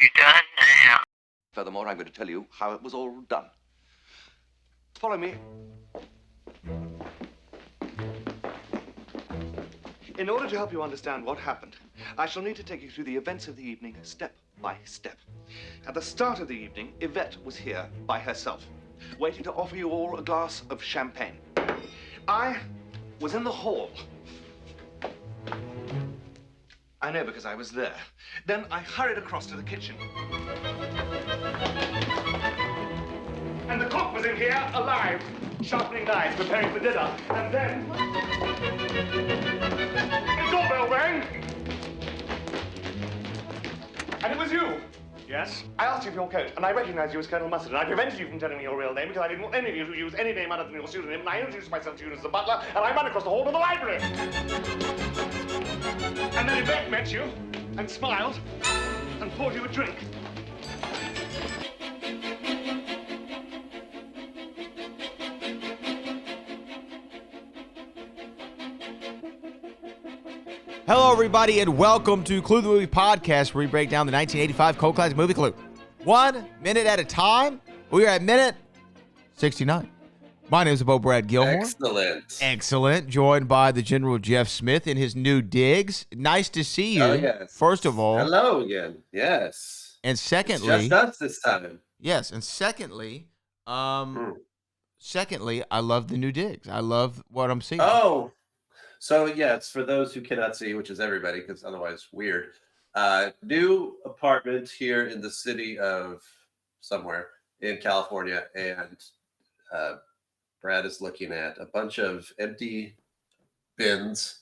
you done now? Furthermore, I'm going to tell you how it was all done. Follow me. In order to help you understand what happened, I shall need to take you through the events of the evening step by step. At the start of the evening, Yvette was here by herself, waiting to offer you all a glass of champagne. I was in the hall. I know because I was there. Then I hurried across to the kitchen. And the cook was in here, alive, sharpening knives, preparing for dinner. And then... the doorbell rang! And it was you. Yes? I asked you for your coat, and I recognized you as Colonel Mustard, and I prevented you from telling me your real name because I didn't want any of you to use any name other than your pseudonym, and I introduced myself to you as the butler, and I ran across the hall to the library. And then Yvette met you, and smiled, and poured you a drink. Hello, everybody, and welcome to Clue the Movie Podcast, where we break down the 1985 cult classic movie Clue. 1 minute at a time. We are at minute 69. My name is Brad Gilmore. Excellent. Joined by the General Jeff Smith in his new digs. Nice to see you. Oh, yes. First of all. Hello again. Yes. And secondly. It's just us this time. Yes. And secondly, secondly, I love the new digs. I love what I'm seeing. Oh, so yeah, it's for those who cannot see, which is everybody, because otherwise weird. New apartment here in the city of somewhere in California, and Brad is looking at a bunch of empty bins,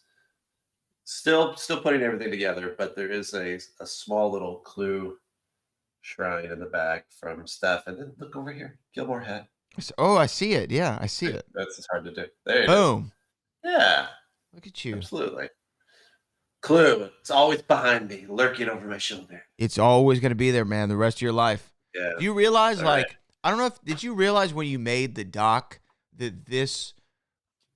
still putting everything together, but there is a small little Clue shrine in the back from Steph. And then look over here, Gilmore hat. Oh, I see it. Yeah, I see it. That's just hard to do. There it Boom. is. Yeah. Look at you. Absolutely. Clue, it's always behind me, lurking over my shoulder. It's always going to be there, man, the rest of your life. Yeah. Do you realize, All right. I don't know did you realize when you made the doc that this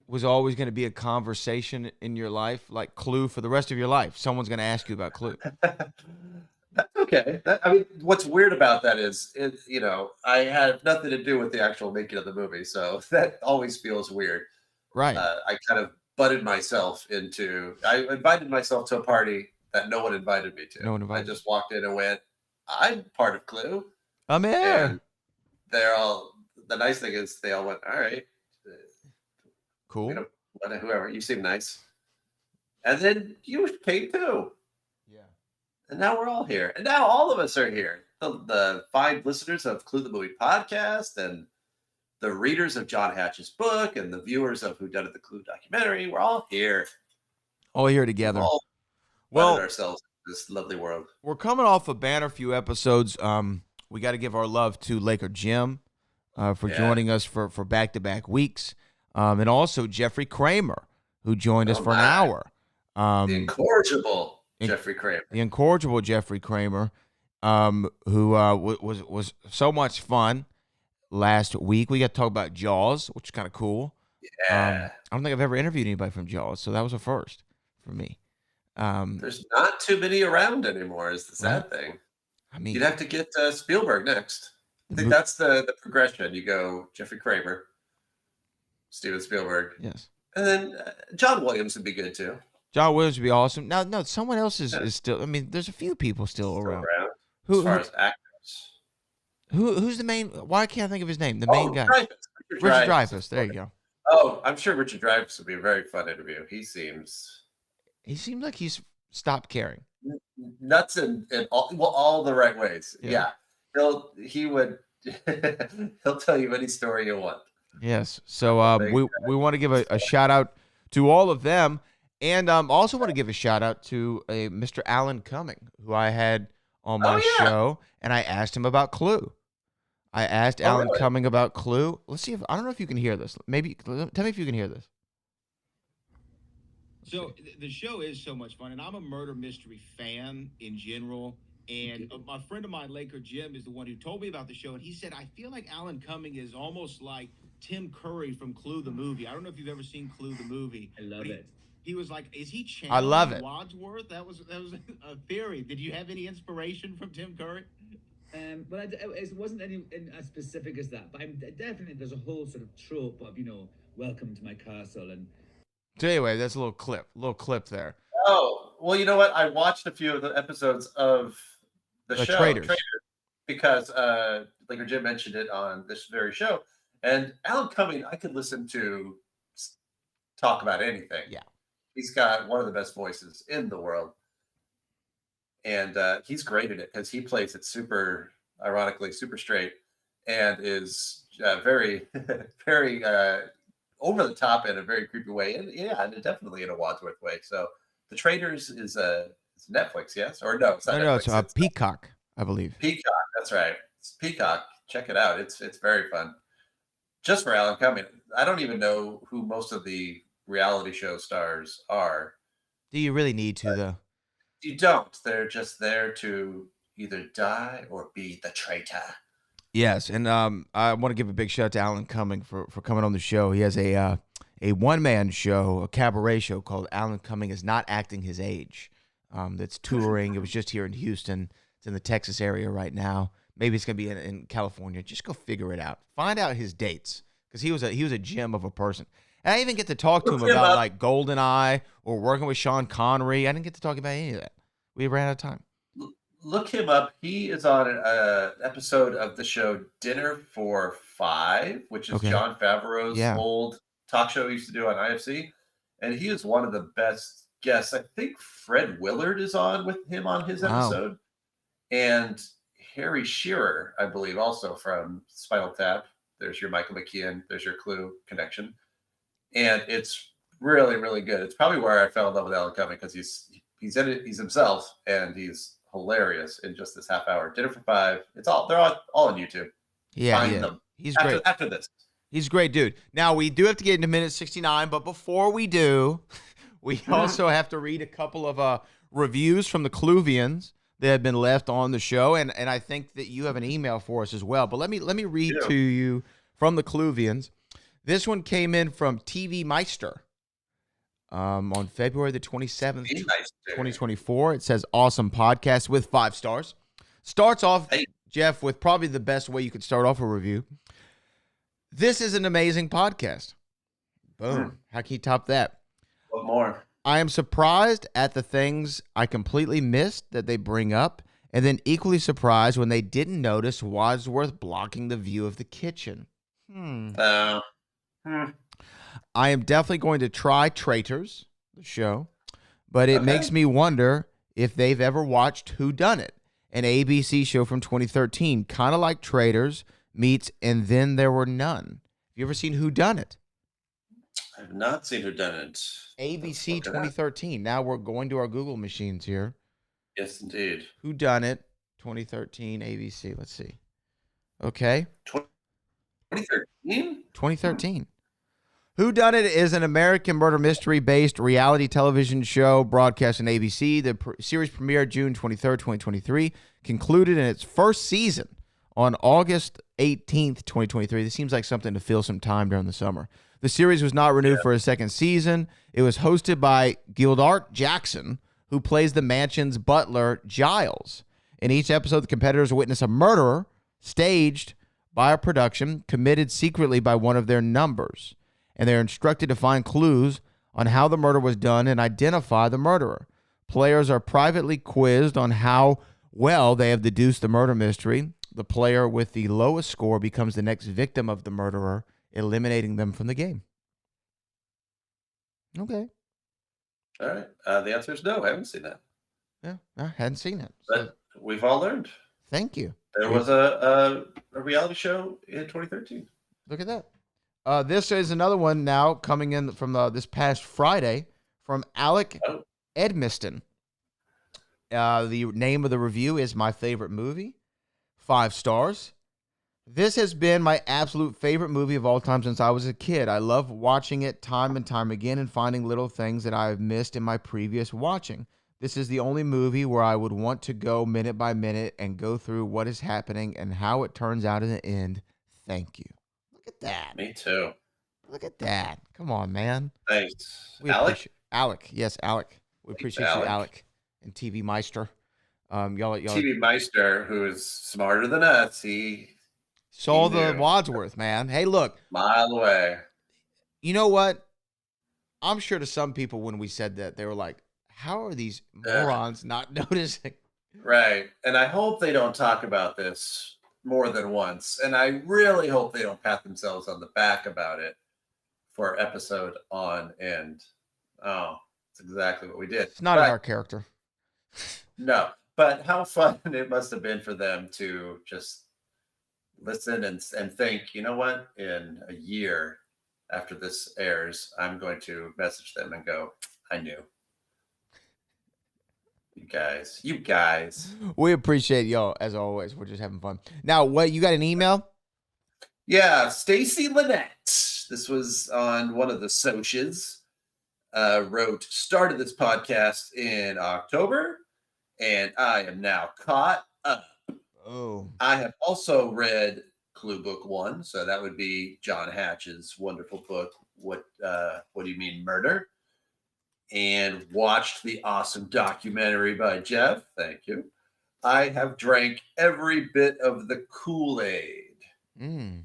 was always going to be a conversation in your life, like Clue for the rest of your life? Someone's going to ask you about Clue. That's okay. What's weird about that is, I had nothing to do with the actual making of the movie, so that always feels weird. Right. I kind of invited myself to a party that no one invited me to. No one invited. I just walked in and went, I'm part of Clue. I'm here. And the nice thing is they all went, all right. Cool. Whoever, you seem nice. And then you paid too. Yeah. And now we're all here. And now all of us are here. The fine listeners of Clue the Movie Podcast, and the readers of John Hatch's book, and the viewers of Who Done It, the Clue documentary. We're all here. All here together. Well, ourselves in this lovely world. We're coming off a banner few episodes. We got to give our love to Laker Jim for joining us for back-to-back weeks. And also Jeffrey Kramer, who joined us for an hour. The incorrigible Jeffrey Kramer. The incorrigible Jeffrey Kramer, who was so much fun. Last week, we got to talk about Jaws, which is kind of cool. Yeah. I don't think I've ever interviewed anybody from Jaws, so that was a first for me. There's not too many around anymore, is the sad thing. I mean, you'd have to get Spielberg next. I think that's the progression. You go Jeffrey Kramer, Steven Spielberg. Yes. And then John Williams would be good, too. John Williams would be awesome. Now, no, someone else is still, there's a few people still around. As far as actors. Who's the main? Why can't I think of his name? The main guy. Richard Dreyfuss. There you go. Oh, I'm sure Richard Dreyfuss would be a very fun interview. He seems like he's stopped caring. Nuts in all the right ways. Yeah. He'll tell you any story you want. Yes. So we want to give a shout out to all of them, and also want to give a shout out to Mr. Alan Cumming, who I had on my show, and I asked him about Clue. I asked Alan Cumming about Clue. Let's see I don't know if you can hear this. Maybe tell me if you can hear this. So the show is so much fun, and I'm a murder mystery fan in general. And my friend of mine, Laker Jim, is the one who told me about the show, and he said, I feel like Alan Cumming is almost like Tim Curry from Clue the movie. I don't know if you've ever seen Clue the movie. I love it. He was like, "Is he I love channeling it. Wadsworth?" That was a theory. Did you have any inspiration from Tim Curry? But it wasn't any as specific as that. But definitely there's a whole sort of trope of welcome to my castle and. So anyway, that's a little clip there. Oh, well, you know what? I watched a few of the episodes of the show Traitors. because Laker Jim mentioned it on this very show, and Alan Cumming I could listen to talk about anything. Yeah, he's got one of the best voices in the world, and he's great at it because he plays it super, ironically, super straight, and is very, very over the top in a very creepy way, and and definitely in a Wadsworth way. So, The Traitors is it's Netflix, yes, or no? It's not no, Netflix, it's Peacock, I believe. Peacock. That's right. It's Peacock. Check it out. It's very fun. Just for Alan Cumming, I don't even know who most of the reality show stars are. Do you really need to though? You don't. They're just there to either die or be the traitor. Yes, and I want to give a big shout out to Alan Cumming for coming on the show. He has a one-man show, a cabaret show called Alan Cumming is Not Acting His Age. That's touring. It was just here in Houston. It's in the Texas area right now. Maybe it's gonna be in California. Just go figure it out. Find out his dates because he was a gem of a person. And I even get to talk to him about like GoldenEye or working with Sean Connery. I didn't get to talk about any of that. We ran out of time. Look him up. He is on an episode of the show Dinner for Five, which is Jon Favreau's old talk show he used to do on IFC. And he is one of the best guests. I think Fred Willard is on with him on his episode. And Harry Shearer, I believe, also from Spinal Tap. There's your Michael McKean. There's your Clue connection. And it's really, really good. It's probably where I fell in love with Alan Cumming because he's in it. He's himself, and he's hilarious in just this half hour. Dinner for Five. They're all on YouTube. Find them. He's great. After this. He's a great dude. Now, we do have to get into minute 69, but before we do, we also have to read a couple of reviews from the Cluvians that have been left on the show, and I think that you have an email for us as well. But let me read to you from the Cluvians. This one came in from TV Meister on February the 27th, 2024. It says, awesome podcast with 5 stars. Starts off, Jeff, with probably the best way you could start off a review. This is an amazing podcast. Boom. How can you top that? What more? I am surprised at the things I completely missed that they bring up, and then equally surprised when they didn't notice Wadsworth blocking the view of the kitchen. I am definitely going to try Traitors, the show, but it makes me wonder if they've ever watched Who Done It, an ABC show from 2013, kind of like Traitors meets And Then There Were None. Have you ever seen Who Done It? I have not seen Who Done It. ABC 2013. Now we're going to our Google machines here. Yes, indeed. Who Done It 2013 ABC. Let's see. Okay. 2013? 2013. Who Done It is an American murder mystery-based reality television show broadcast on ABC. The series premiered June 23rd, 2023, concluded in its first season on August 18th, 2023. This seems like something to fill some time during the summer. The series was not renewed for a second season. It was hosted by Gildart Jackson, who plays the mansion's butler, Giles. In each episode, the competitors witness a murder staged by a production committed secretly by one of their numbers, and they're instructed to find clues on how the murder was done and identify the murderer. Players are privately quizzed on how well they have deduced the murder mystery. The player with the lowest score becomes the next victim of the murderer, eliminating them from the game. Okay. All right. The answer is no. I haven't seen that. Yeah, I hadn't seen it. But we've all learned. Thank you. There was a reality show in 2013. Look at that. This is another one now coming in from this past Friday from Alec Edmiston. The name of the review is My Favorite Movie. 5 stars. This has been my absolute favorite movie of all time since I was a kid. I love watching it time and time again and finding little things that I've missed in my previous watching. This is the only movie where I would want to go minute by minute and go through what is happening and how it turns out in the end. Thank you. Look at that. Me too. Look at that. Come on, man. Thanks. Alec? Alec. Yes, Alec. We appreciate you, Alec, and TV Meister. Y'all. TV Meister, who is smarter than us, he saw the knew. Wadsworth, man. Hey, look. Mile away. You know what? I'm sure to some people when we said that, they were like, how are these morons not noticing? Right. And I hope they don't talk about this more than once. And I really hope they don't pat themselves on the back about it for episode on end. Oh, it's exactly what we did. It's not in our character. No. But how fun it must have been for them to just listen and think, you know what? In a year after this airs, I'm going to message them and go, I knew. You guys. We appreciate y'all as always. We're just having fun. Now, what you got an email? Yeah, Stacy Lynette. This was on one of the socials. Started this podcast in October, and I am now caught up. Oh. I have also read Clue Book 1, so that would be John Hatch's wonderful book, What Do You Mean Murder? And watched the awesome documentary by Jeff. Thank you. I have drank every bit of the Kool-Aid.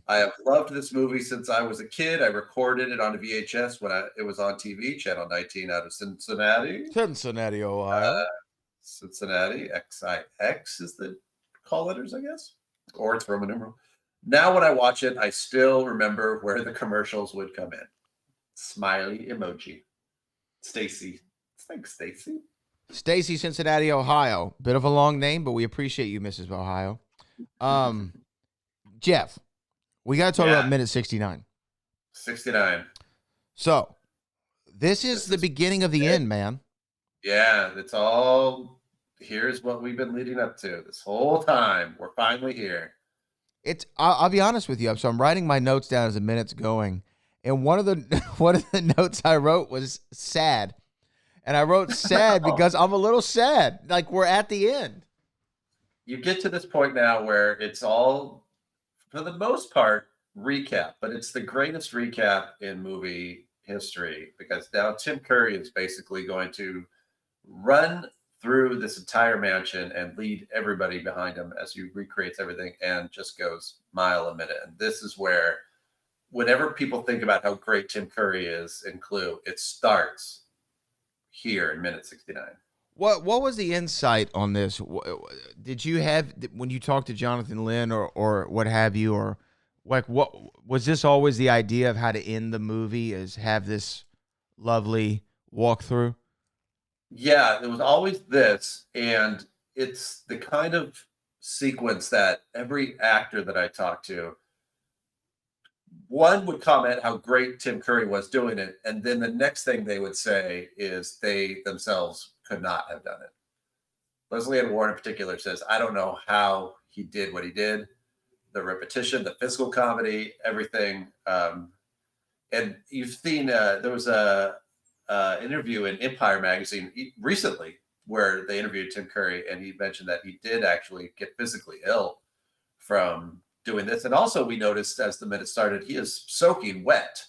I have loved this movie since I was a kid. I recorded it on a VHS when it was on TV, Channel 19 out of Cincinnati. Cincinnati, Ohio. Cincinnati, XIX is the call letters, I guess. Or it's Roman numeral. Now when I watch it, I still remember where the commercials would come in. Smiley emoji. Stacy. Thanks, Stacy. Stacy, Cincinnati, Ohio. Bit of a long name, but we appreciate you, Mrs. Ohio. Jeff, we got to talk about minute 69. 69. So, this is the beginning of the end, man. Yeah, it's all, here's what we've been leading up to this whole time. We're finally here. I'll be honest with you. So I'm writing my notes down as the minute's going. And one of the notes I wrote was sad. And I wrote sad because I'm a little sad. Like, we're at the end. You get to this point now where it's all, for the most part, recap. But it's the greatest recap in movie history. Because now Tim Curry is basically going to run through this entire mansion and lead everybody behind him as he recreates everything and just goes mile a minute. And this is where, whenever people think about how great Tim Curry is in Clue, it starts here in minute 69. What was the insight on this? Did you have, when you talked to Jonathan Lynn or what have you, or like, what was this always the idea of how to end the movie, is have this lovely walkthrough? Yeah, it was always this, and it's the kind of sequence that every actor that I talked to, one would comment how great Tim Curry was doing it, and then the next thing they would say is they themselves could not have done it. Leslie Ann Warren in particular says, I don't know how he did what he did. The repetition, the physical comedy, everything. And you've seen, there was a interview in Empire magazine recently where they interviewed Tim Curry, and he mentioned that he did actually get physically ill from doing this. And also we noticed as the minute started, he is soaking wet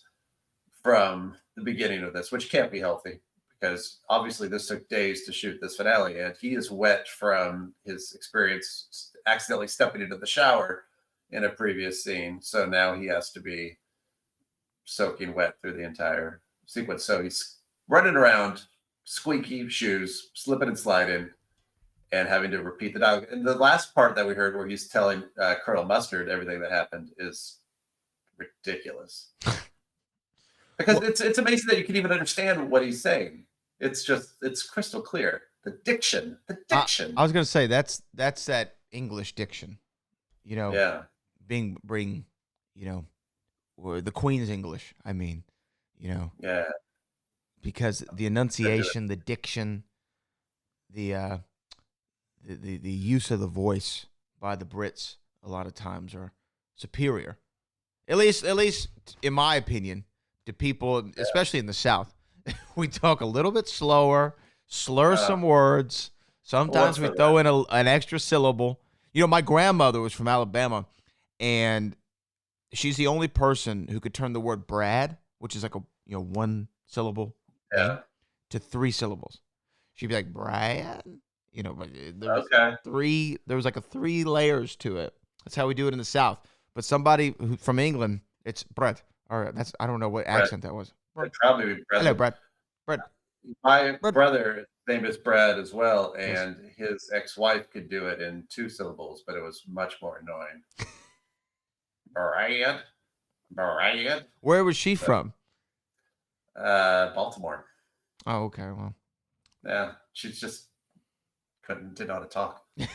from the beginning of this, which can't be healthy because obviously this took days to shoot this finale, and he is wet from his experience accidentally stepping into the shower in a previous scene. So now he has to be soaking wet through the entire sequence. So he's running around, squeaky shoes, slipping and sliding, and having to repeat the dialogue. And the last part that we heard where he's telling Colonel Mustard everything that happened is ridiculous. Because it's amazing that you can even understand what he's saying. It's crystal clear. The diction. I was going to say, that's that English diction, you know, bring, you know, or the Queen's English, I mean, you know. Yeah. Because the enunciation, the diction, the use of the voice by the Brits a lot of times are superior, at least in my opinion, to people, especially in the South. We talk a little bit slower, slur some words. Sometimes we throw in an extra syllable. You know, my grandmother was from Alabama, and she's the only person who could turn the word Brad, which is like a one syllable, to 3 syllables. She'd be like, Brad, you know, but there was Okay. there was like a 3 layers to it. That's how we do it in the South. But somebody from England, it's Brad. Or I don't know what Brett. accent that was. It'd probably be Hello, Brett. Brad. My Brett. brother's name is Brad as well, Yes. and his ex-wife could do it in 2 syllables, but it was much more annoying. Brad. Where was she from? Baltimore. Oh, okay. Well, Yeah, she just didn't know how to talk. okay.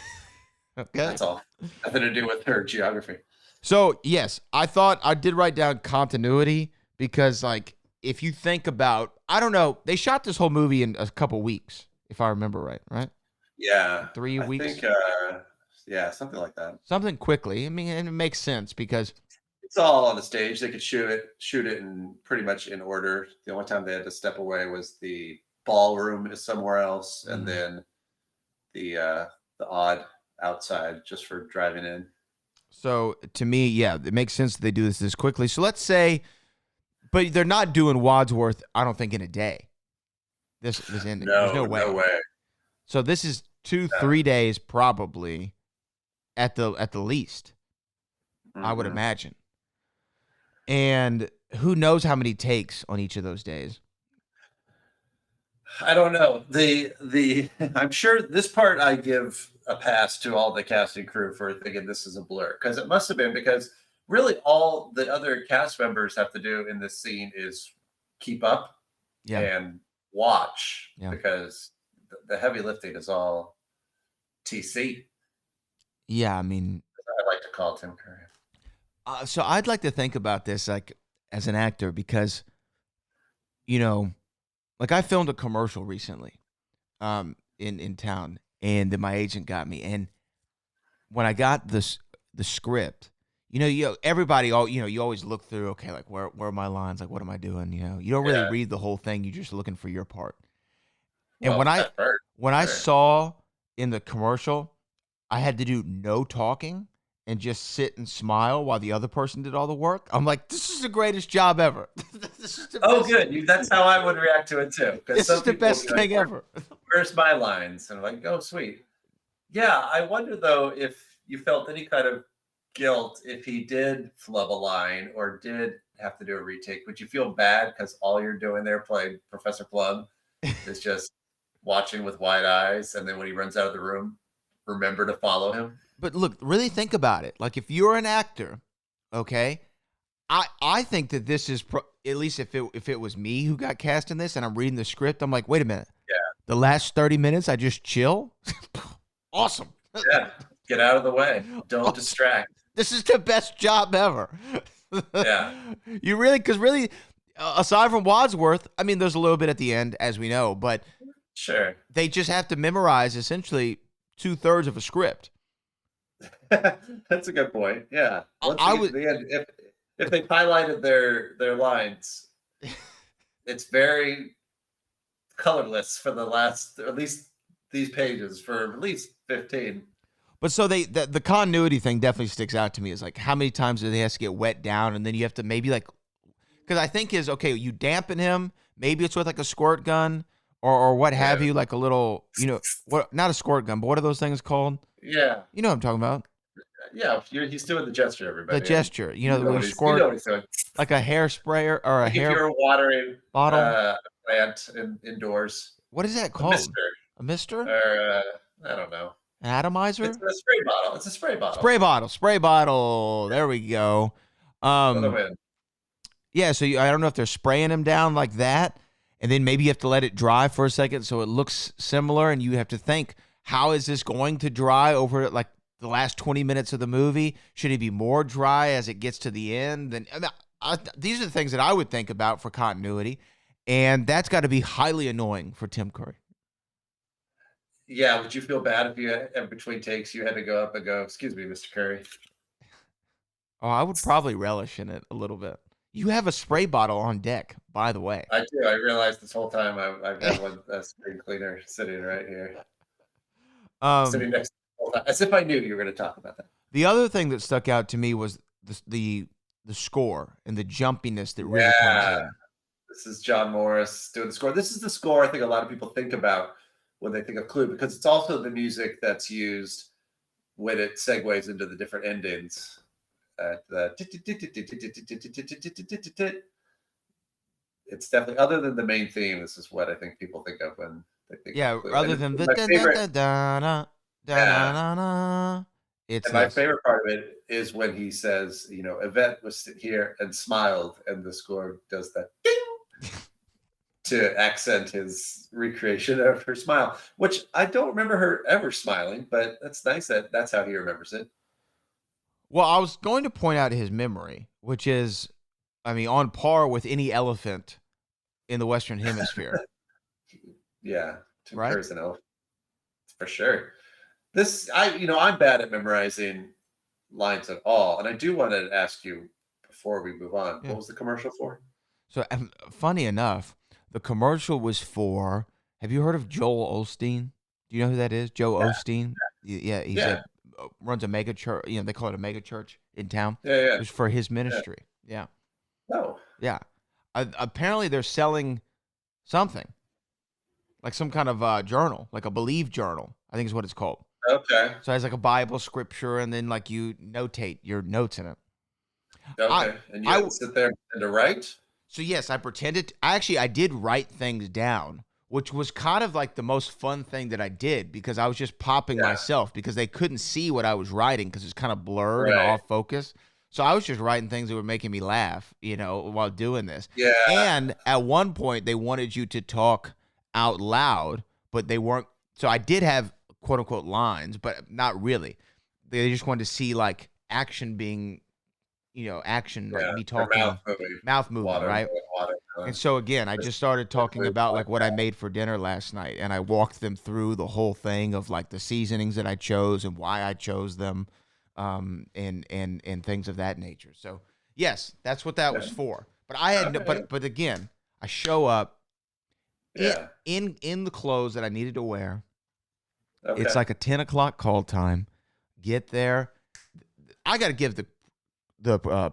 That's all. Nothing to do with her geography. So, yes, I did write down continuity because, like, if you think about, I don't know, they shot this whole movie in a couple weeks, if I remember right? Yeah. 3 weeks? I think, yeah, something like that. Something quickly. I mean, and it makes sense because it's all on the stage. They could shoot it in pretty much in order. The only time they had to step away was the ballroom is somewhere else, and then the odd outside just for driving in. So to me, yeah, it makes sense that they do this quickly. So let's say, but they're not doing Wadsworth, I don't think, in a day. This ending. There's no way. No way. So this is 2-3 days probably at the least. I would imagine. And who knows how many takes on each of those days? I don't know. I'm sure this part I give a pass to all the casting crew for thinking this is a blur, because it must have been, because really all the other cast members have to do in this scene is keep up and watch, because the heavy lifting is all TC. Yeah, I mean, I like to call Tim Curry. So I'd like to think about this like as an actor because, you know, like I filmed a commercial recently in town, and then my agent got me. And when I got the script, everybody, you always look through, okay, like where are my lines? Like, what am I doing? You don't really read the whole thing. You're just looking for your part. And when I saw in the commercial, I had to do no talking and just sit and smile while the other person did all the work. I'm like, this is the greatest job ever. This is the best. Good. That's how I would react to it too. This is the best thing ever. Where's my lines? And I'm like, oh, sweet. Yeah, I wonder though if you felt any kind of guilt if he did flub a line or did have to do a retake. Would you feel bad because all you're doing there playing Professor Plum is just watching with wide eyes, and then when he runs out of the room, remember to follow him? But look, really think about it. Like if you're an actor, okay, I think that this is at least if it was me who got cast in this and I'm reading the script, I'm like, wait a minute. Yeah. The last 30 minutes I just chill. Awesome. Yeah. Get out of the way. Don't distract. This is the best job ever. Yeah. You really, because really, aside from Wadsworth, I mean, there's a little bit at the end, as we know, but sure, they just have to memorize essentially 2/3 of a script. That's a good point. Yeah. If they highlighted their lines, it's very colorless for the last, at least these pages, for at least 15. But so the continuity thing definitely sticks out to me, is like how many times do they have to get wet down, and then you have to maybe like, because I think is, okay, you dampen him, maybe it's with like a squirt gun or what have you, like a little, what, not a squirt gun, but what are those things called? Yeah. You know what I'm talking about. Yeah, he's doing the gesture, everybody. The gesture, the squirt, you know what he's doing. Like a hair sprayer or like if you're watering bottle a plant indoors. What is that called? A mister? Or I don't know. An atomizer? It's a spray bottle. It's a spray bottle. Spray bottle. There we go. Yeah, so I don't know if they're spraying him down like that, and then maybe you have to let it dry for a second so it looks similar, and you have to think, how is this going to dry over like the last 20 minutes of the movie? Should it be more dry as it gets to the end? And these are the things that I would think about for continuity, and that's got to be highly annoying for Tim Curry. Yeah, would you feel bad if you in between takes you had to go up and go, "Excuse me, Mr. Curry"? Oh, I would probably relish in it a little bit. You have a spray bottle on deck, by the way. I do. I realized this whole time I've got a spray cleaner sitting right here, sitting next to me, as if I knew you were going to talk about that. The other thing that stuck out to me was the score and the jumpiness that really comes in. This is John Morris doing the score. This is the score I think a lot of people think about when they think of Clue, because it's also the music that's used when it segues into the different endings. It's definitely, other than the main theme, this is what I think people think of when they think of Clue. Other And than the my da da favorite, da da da da yeah, da da. It's and my yes. favorite part of it is when he says, Yvette was here and smiled, and the score does that ding to accent his recreation of her smile, which I don't remember her ever smiling, but that's nice that that's how he remembers it. Well, I was going to point out his memory, which is, I mean, on par with any elephant in the Western Hemisphere, Yeah, to right? personal, for sure. I'm bad at memorizing lines at all, and I do want to ask you before we move on, Yeah. what was the commercial for? So, funny enough, the commercial was for. Have you heard of Joel Osteen? Do you know who that is? Joe Yeah, Osteen. Yeah, he's yeah, runs a mega church. They call it a mega church in town. yeah, It yeah. was for his Yeah. ministry. Yeah, No. yeah. Apparently, they're selling something like some kind of journal, like a Believe journal. I think is what it's called. Okay. So it has like a Bible scripture, and then like you notate your notes in it. I, Okay. And you I, had to sit there and to write? So yes, I pretended. I did write things down, which was kind of like the most fun thing that I did because I was just popping Yeah. myself because they couldn't see what I was writing because it's kind of blurred and Right. off focus. So I was just writing things that were making me laugh, while doing this. Yeah. And at one point, they wanted you to talk out loud, but they weren't. So I did have quote unquote lines, but not really. They just wanted to see like action being, action, like Yeah. me Her talking, mouth movement, water, right? water. And so again, I just started talking about like what I made for dinner last night, and I walked them through the whole thing of like the seasonings that I chose and why I chose them, and things of that nature. So yes, that's what that was Okay. for. But I had no, Okay. but again, I show up Yeah. in the clothes that I needed to wear. Okay. It's like a 10 o'clock call time. Get there. I got to give the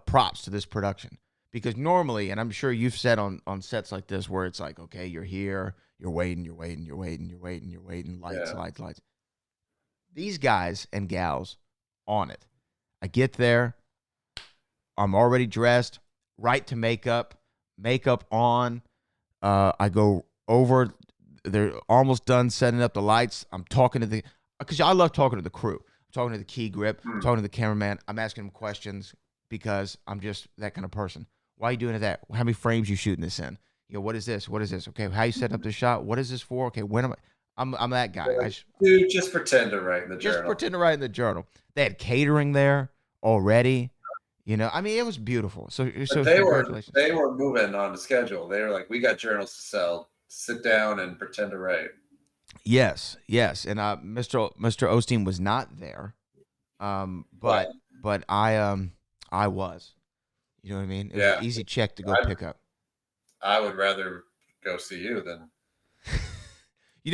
props to this production because normally, and I'm sure you've said on sets like this where it's like, okay, you're here, you're waiting, lights, Yeah. lights, lights. These guys and gals on it. I get there, I'm already dressed, right to makeup on. I go over. They're almost done setting up the lights. I'm talking to because I love talking to the crew. I'm talking to the key grip. I'm talking to the cameraman. I'm asking them questions because I'm just that kind of person. Why are you doing that? How many frames you shooting this in? What is this? What is this? Okay, how you setting up the shot? What is this for? Okay, when am I? I'm that guy. Dude, just pretend to write in the Just journal. pretend to write in the journal. They had catering there already. I mean, it was beautiful. So But congratulations. they were moving on the schedule. They were like, we got journals to sell. Sit down and pretend to write. Yes. And Mr. Osteen was not there. But I was. You know what I mean? It was an easy check to go pick up. I would rather go see you than.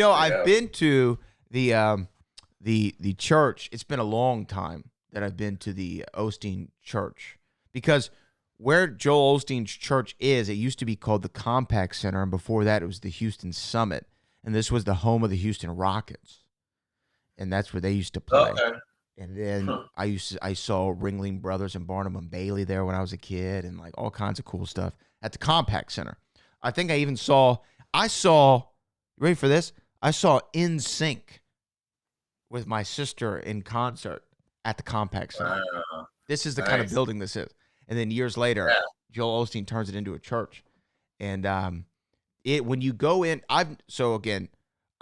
I've been to the church. It's been a long time that I've been to the Osteen church because where Joel Osteen's church is, it used to be called the Compaq Center, and before that, it was the Houston Summit, and this was the home of the Houston Rockets, and that's where they used to play. Okay. And then I saw Ringling Brothers and Barnum and Bailey there when I was a kid, and like all kinds of cool stuff at the Compaq Center. I think I even saw. Ready for this? I saw NSYNC with my sister in concert at the Compaq Center. This is the kind of building this is. And then years later, Joel Osteen turns it into a church. And when you go in, I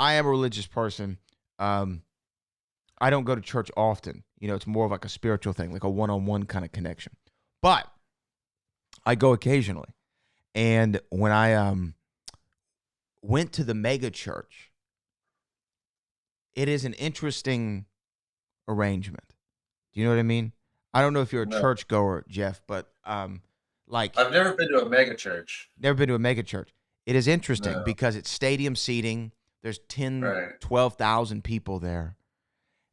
am a religious person. I don't go to church often. It's more of like a spiritual thing, like a one-on-one kind of connection. But I go occasionally. And when I went to the mega church, it is an interesting arrangement. Do you know what I mean? I don't know if you're a churchgoer, Jeff, but like I've never been to a mega church. Never been to a mega church. It is interesting because it's stadium seating. There's 12,000 people there.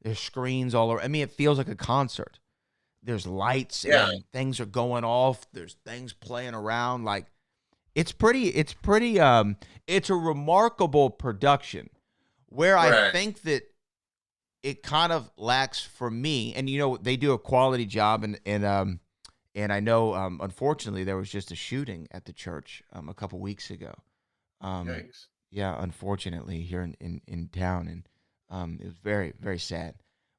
There's screens all over. I mean, it feels like a concert. There's lights and things are going off. There's things playing around. Like it's a remarkable production where I Right. think that it kind of lacks for me, and they do a quality job, and I know unfortunately there was just a shooting at the church a couple weeks ago. Yikes. Yeah, unfortunately here in town, and it was very, very sad.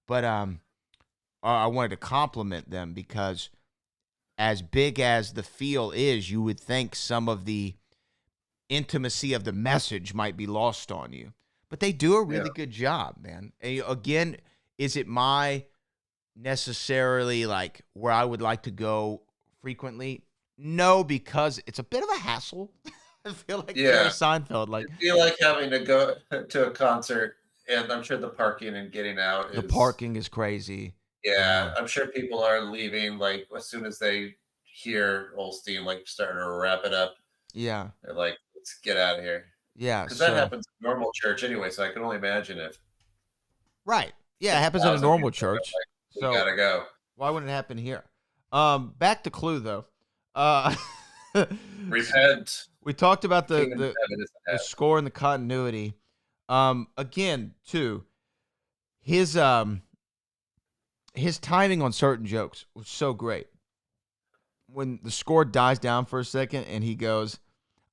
But I wanted to compliment them because as big as the feel is, you would think some of the intimacy of the message might be lost on you. But they do a really good job, man. And again, is it my necessarily like where I would like to go frequently? No, because it's a bit of a hassle. I feel like Jerry Seinfeld. Like, I feel like having to go to a concert, and I'm sure the parking and getting out the is parking is crazy. Yeah, I'm sure people are leaving like as soon as they hear Olstein like starting to wrap it up. Yeah. They're like, let's get out of here. Yeah. Because that So happens in normal church anyway, so I can only imagine if right. Yeah, it happens in a 6,000 normal people are church. like, we So gotta go. why wouldn't it happen here? Back to Clue though. Repent. We talked about Kingdom of the heaven is the at score and the continuity. Again, too, his timing on certain jokes was so great. When the score dies down for a second and he goes,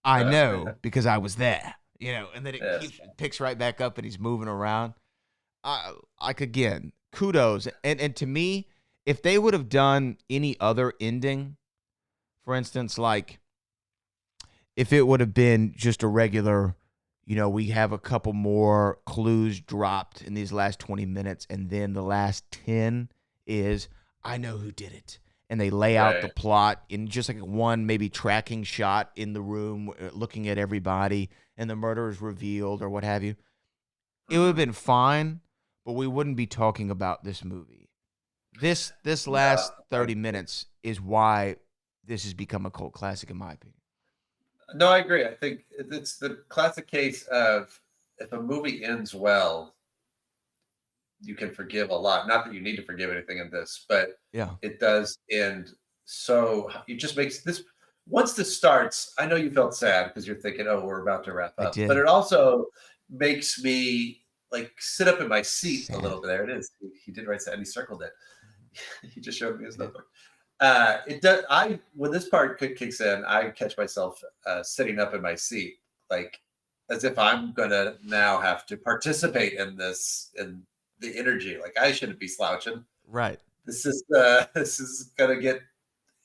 "I know because I was there," and then it picks right back up and he's moving around. Again, kudos. And to me, if they would have done any other ending, for instance, like if it would have been just a regular, we have a couple more clues dropped in these last 20 minutes, and then the last 10 is, I know who did it. And they lay out the plot in just like one maybe tracking shot in the room, looking at everybody, and the murder is revealed or what have you. It would have been fine, but we wouldn't be talking about this movie. This last 30 minutes is why this has become a cult classic, in my opinion. No, I agree. I think it's the classic case of if a movie ends well, you can forgive a lot. Not that you need to forgive anything in this, but it does end. So it just makes this. Once this starts, I know you felt sad because you're thinking, "Oh, we're about to wrap up," but it also makes me like sit up in my seat a little bit. There it is. He did write that, and he circled it. He just showed me his notebook. It does. When this part kicks in, I catch myself sitting up in my seat, like as if I'm gonna now have to participate in this and the energy. Like I shouldn't be slouching. Right. This is gonna get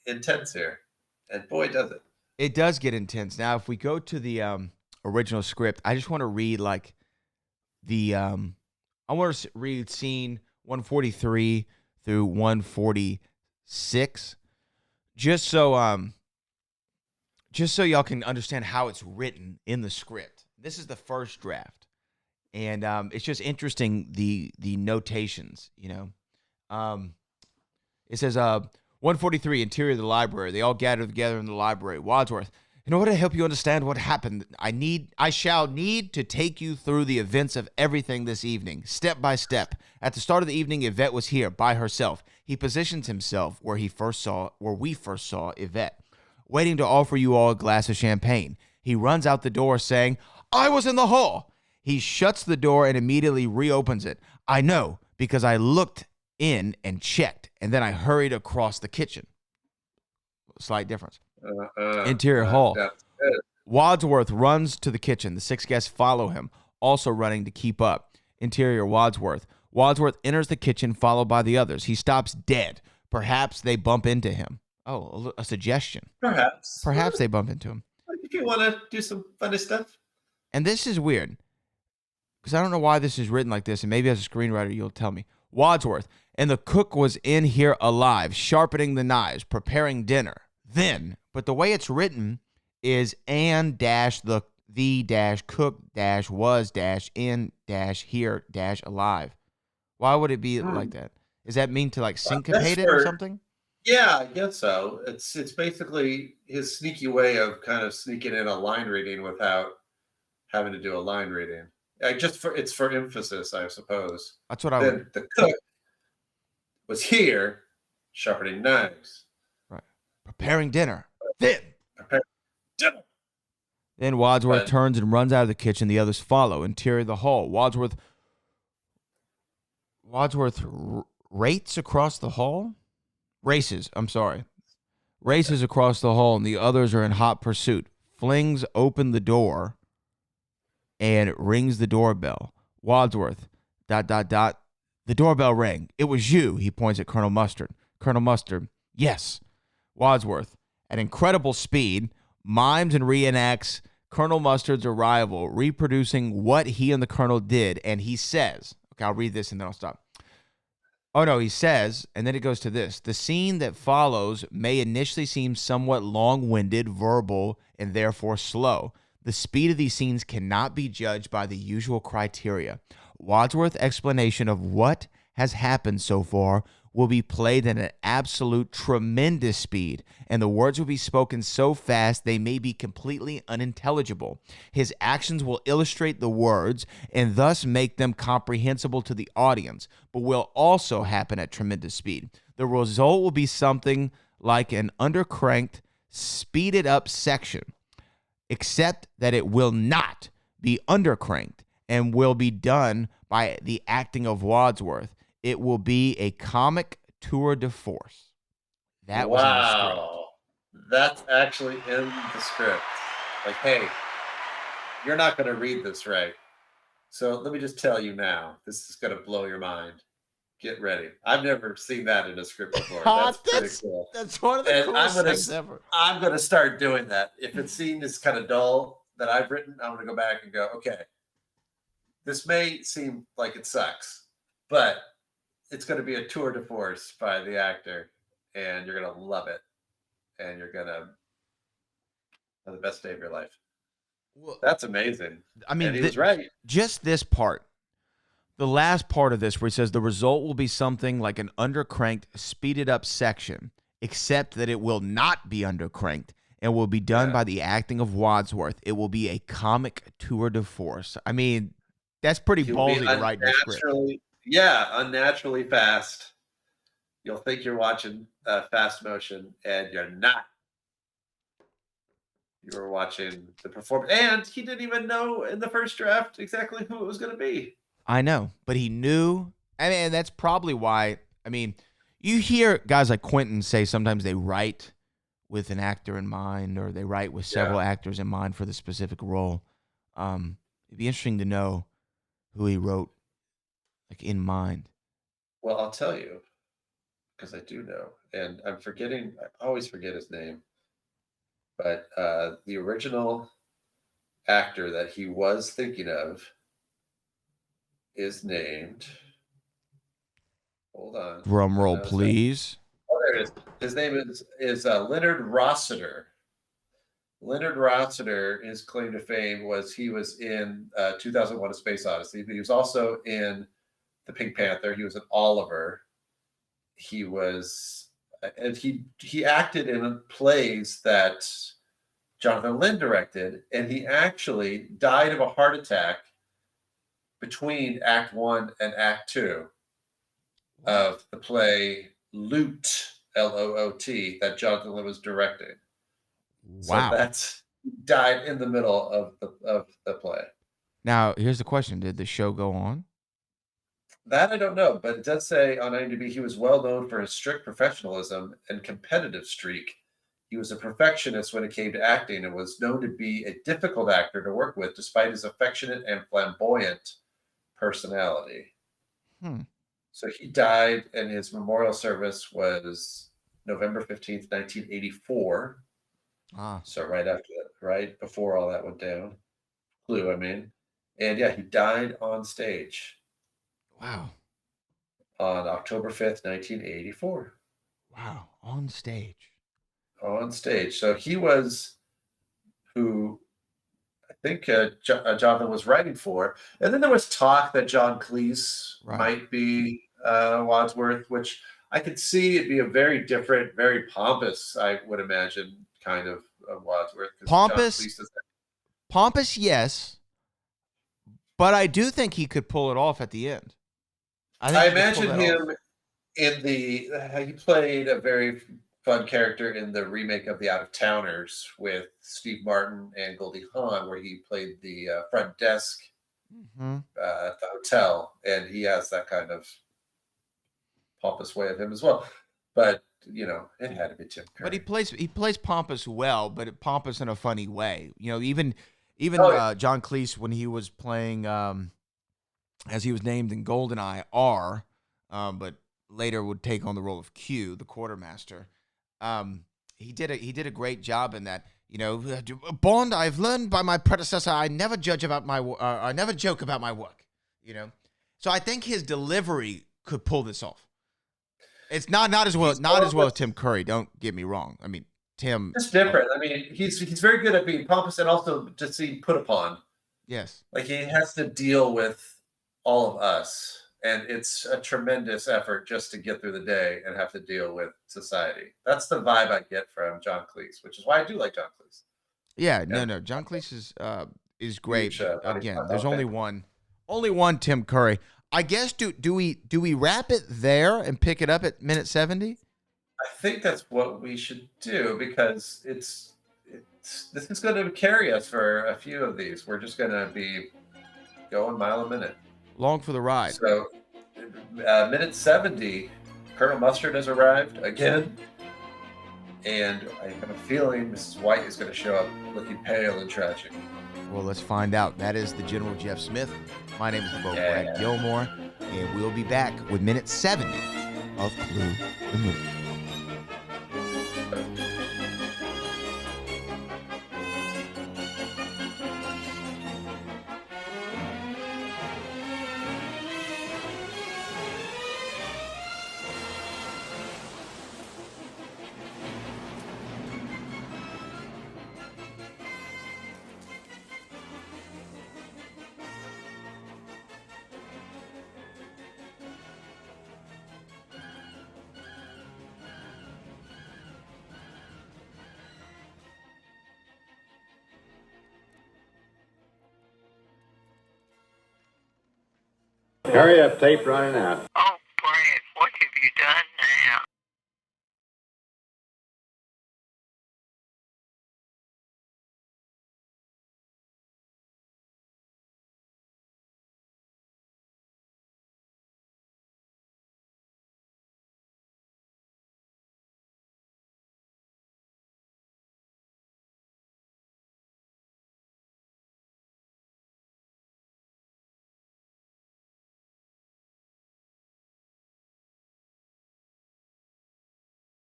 intense here, and boy, does it! It does get intense. Now, if we go to the original script, I just want to read like the I want to read scene 143 through 146, just so y'all can understand how it's written in the script. This is the first draft, and it's just interesting the notations. It says 143 interior of the library. They all gather together in the library. Wadsworth. In order to help you understand what happened, I shall need to take you through the events of everything this evening, step by step. At the start of the evening, Yvette was here by herself. He positions himself where we first saw Yvette, waiting to offer you all a glass of champagne. He runs out the door saying, "I was in the hall." He shuts the door and immediately reopens it. I know, because I looked in and checked, and then I hurried across the kitchen. Slight difference. Interior hall. Wadsworth runs to the kitchen. The 6 guests follow him, also running to keep up. Interior Wadsworth. Wadsworth enters the kitchen, followed by the others. He stops dead. Perhaps they bump into him. Oh, a suggestion. Perhaps they bump into him. If you want to do some funny stuff. And this is weird, because I don't know why this is written like this, and maybe as a screenwriter you'll tell me. Wadsworth. And the cook was in here alive, sharpening the knives, preparing dinner. Then, but the way it's written is and dash the dash cook dash was dash in dash here dash alive. Why would it be like that? Does that mean to like syncopate it or something? Yeah, I guess so. It's basically his sneaky way of kind of sneaking in a line reading without having to do a line reading. It's for emphasis, I suppose. That's what I would. Then the cook was here sharpening knives. Right. Preparing dinner. Then. Preparing dinner. Then Wadsworth But- turns and runs out of the kitchen. The others follow. Interior of the hall. Wadsworth races across the hall? Races across the hall, and the others are in hot pursuit. Flings open the door and rings the doorbell. Wadsworth, ... The doorbell rang. It was you, he points at Colonel Mustard. Colonel Mustard, yes. Wadsworth, at incredible speed, mimes and reenacts Colonel Mustard's arrival, reproducing what he and the Colonel did, and he says, okay, I'll read this and then I'll stop. Oh, no, he says, and then it goes to this. The scene that follows may initially seem somewhat long-winded, verbal, and therefore slow. The speed of these scenes cannot be judged by the usual criteria. Wadsworth's explanation of what has happened so far will be played at an absolute tremendous speed, and the words will be spoken so fast they may be completely unintelligible. His actions will illustrate the words and thus make them comprehensible to the audience, but will also happen at tremendous speed. The result will be something like an undercranked, speeded up section, except that it will not be undercranked and will be done by the acting of Wadsworth. It will be a comic tour de force. That was in the script. Wow. That's actually in the script. Like, hey, you're not going to read this right. So let me just tell you now, this is going to blow your mind. Get ready. I've never seen that in a script before. That's pretty cool. That's one of the And coolest things ever. I'm going to start doing that. If a scene is kind of dull that I've written, I'm going to go back and go, okay, this may seem like it sucks, but it's going to be a tour de force by the actor, and you're going to love it, and you're going to have the best day of your life. Well, That's amazing. I mean, and he was right. Just this part, the last part of this where he says the result will be something like an undercranked, speeded up section, except that it will not be undercranked and will be done by the acting of Wadsworth. It will be a comic tour de force. I mean, that's pretty ballsy to write in the script. Yeah, unnaturally fast. You'll think you're watching fast motion, and you're not. You were watching the performance, and he didn't even know in the first draft exactly who it was going to be. I know, but he knew. I mean, that's probably why. I mean, you hear guys like Quentin say sometimes they write with an actor in mind, or they write with several actors in mind for the specific role. It'd be interesting to know who he wrote like in mind. Well, I'll tell you, because I do know, and I always forget his name, but the original actor that he was thinking of is named, hold on. Drum roll, please. Oh, there it is. His name is Leonard Rossiter. Leonard Rossiter, his claim to fame was he was in 2001: A Space Odyssey, but he was also in The Pink Panther. He was an Oliver. He was, and he acted in plays that Jonathan Lynn directed, and he actually died of a heart attack between Act 1 and Act 2 of the play Loot, L-O-O-T, that Jonathan Lynn was directing. Wow. So that's died in the middle of the play. Now, here's the question. Did the show go on? That I don't know, but it does say on IMDb he was well known for his strict professionalism and competitive streak. He was a perfectionist when it came to acting and was known to be a difficult actor to work with despite his affectionate and flamboyant personality. So he died, and his memorial service was November 15th, 1984. So right after that, right before all that went down. Clue, I mean. And yeah, he died on stage. Wow. On October 5th, 1984. Wow. On stage. On stage. So he was who I think Jonathan was writing for. And then there was talk that John Cleese might be Wadsworth, which I could see it'd be a very different, very pompous, I would imagine, kind of Wadsworth. Pompous, yes. But I do think he could pull it off at the end. I imagine him in he played a very fun character in the remake of The Out of Towners with Steve Martin and Goldie Hawn, where he played the front desk at the hotel, and he has that kind of pompous way of him as well. But it had to be Tim Curry. But he plays pompous well, but pompous in a funny way. Even John Cleese, when he was playing, as he was named in GoldenEye R, but later would take on the role of Q, the quartermaster. He did a great job in that. Bond, I've learned by my predecessor, I never joke about my work. So I think his delivery could pull this off. It's not as well as Tim Curry. Don't get me wrong. I mean, Tim. It's different. I mean, he's very good at being pompous and also just being put upon. Yes. Like he has to deal with all of us, and it's a tremendous effort just to get through the day and have to deal with society. That's the vibe I get from John Cleese, which is why I do like John Cleese. Yeah. No. John Cleese is great. Again, there's only one Tim Curry. I guess do we wrap it there and pick it up at minute 70? I think that's what we should do because this is going to carry us for a few of these. We're just going to be going mile a minute. Long for the ride. So, minute 70, Colonel Mustard has arrived again, and I have a feeling Mrs. White is going to show up looking pale and tragic. Well, let's find out. That is the General Jeff Smith. My name is the Bo Brad Gilmore, and we'll be back with minute 70 of Clue the Movie. Hurry up, tape running out.